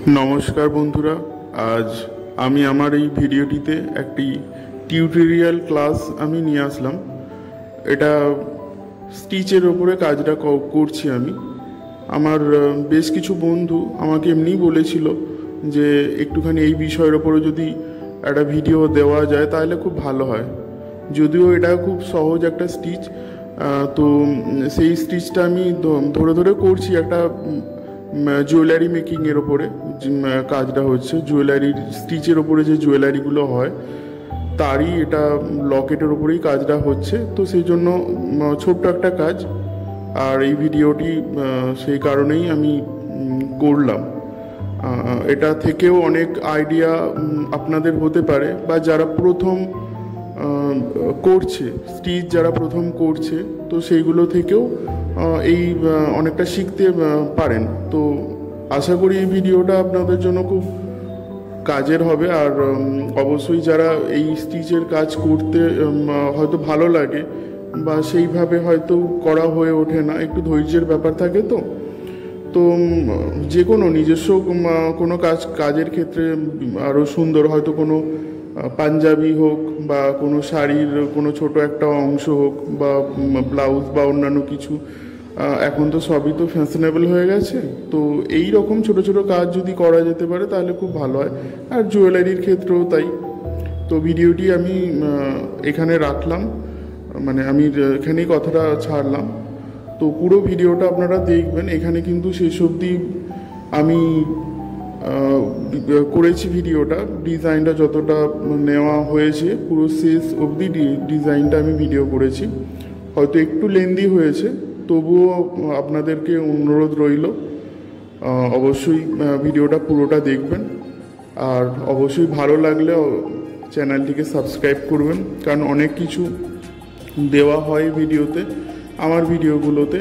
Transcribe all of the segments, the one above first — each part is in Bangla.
नमस्कार बंधुरा आज आमी आमार এই ভিডিওটিতে একটি টিউটোরিয়াল ক্লাস আমি নিয়ে আসলাম। এটা স্টিচের উপরে কাজটা করছি আমি। আমার বেশ কিছু বন্ধু আমাকে এমনি বলেছিল যে একটুখানি এই বিষয়ের উপরে যদি একটা ভিডিও দেওয়া যায় তাহলে খুব ভালো হয়। যদিও এটা খুব সহজ একটা স্টিচ, তো সেই স্টিচটা আমি ধরে ধরে করছি। একটা জুয়েলারি মেকিংয়ের ওপরে কাজটা হচ্ছে, জুয়েলারির স্টিচের ওপরে যে জুয়েলারিগুলো হয় তারই এটা লকেটের ওপরেই কাজটা হচ্ছে। তো সেই জন্য ছোট্ট একটা কাজ, আর এই ভিডিওটি সেই কারণেই আমি করলাম। এটা থেকেও অনেক আইডিয়া আপনাদের হতে পারে, বা যারা প্রথম করছে স্টিচ, যারা প্রথম করছে তো সেইগুলো থেকেও এই অনেকটা শিখতে পারেন। তো আশা করি এই ভিডিওটা আপনাদের জন্য খুব কাজের হবে। আর অবশ্যই যারা এই স্টিচের কাজ করতে হয়তো ভালো লাগে বা সেইভাবে হয়তো করা হয়ে ওঠে না, একটু ধৈর্যের ব্যাপার থাকে, তো যে কোনো নিজস্ব কোনো কাজের ক্ষেত্রে আরও সুন্দর, হয়তো কোনো পাঞ্জাবি হোক বা কোনো শাড়ির কোনো ছোট একটা অংশ হোক বা ব্লাউজ বা অন্যান্য কিছু, এখন তো সবই তো ফ্যাশনেবল হয়ে গেছে। তো এই রকম ছোট ছোট কাজ যদি করা যেতে পারে তাহলে খুব ভালো হয়। আর জুয়েলারির ক্ষেত্রেও তাই। তো ভিডিওটি আমি এখানে রাখলাম, মানে আমি এখানেই কথাটা ছাড়লাম। তো পুরো ভিডিওটা আপনারা দেখবেন। এখানে কিন্তু শেষ অবধি আমি করেছি ভিডিওটা, ডিজাইনটা যতটা নেওয়া হয়েছে পুরো শেষ অবধি ডিজাইনটা আমি ভিডিও করেছি। হয়তো একটু লেন্দি হয়েছে, তবুও আপনাদেরকে অনুরোধ রইল অবশ্যই ভিডিওটা পুরোটা দেখবেন। আর অবশ্যই ভালো লাগলে চ্যানেলটিকে সাবস্ক্রাইব করবেন, কারণ অনেক কিছু দেওয়া হয় ভিডিওতে, আমার ভিডিওগুলোতে,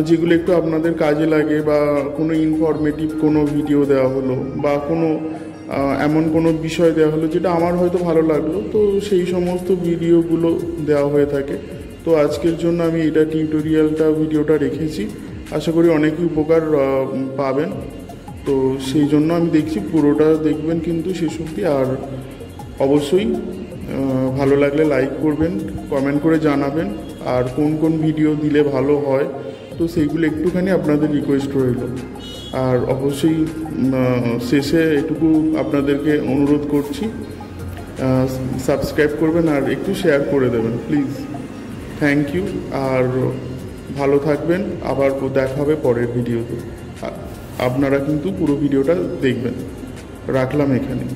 যেগুলো একটু আপনাদের কাজে লাগে, বা কোনো ইনফরমেটিভ কোনো ভিডিও দেওয়া হলো বা কোনো এমন কোনো বিষয় দেওয়া হলো যেটা আমার হয়তো ভালো লাগলো, তো সেই সমস্ত ভিডিওগুলো দেওয়া হয়ে থাকে। তো আজকের জন্য আমি এটা ভিডিওটা রেখেছি। আশা করি অনেকই উপকার পাবেন। তো সেই জন্য আমি দেখছি পুরোটা দেখবেন কিন্তু শেষ অবধি। আর অবশ্যই ভালো লাগলে লাইক করবেন, কমেন্ট করে জানাবেন, আর কোন কোন ভিডিও দিলে ভালো হয় তো সেইগুলো একটুখানি আপনাদের রিকোয়েস্ট রইল। আর অবশ্যই শেষে এটুকু আপনাদেরকে অনুরোধ করছি, সাবস্ক্রাইব করবেন আর একটু শেয়ার করে দেবেন প্লিজ। Thank you. আর ভালো থাকবেন, আবার দেখা হবে পরের ভিডিওতে। আপনারা কিন্তু পুরো ভিডিওটা দেখবেন। রাখলাম এখানে।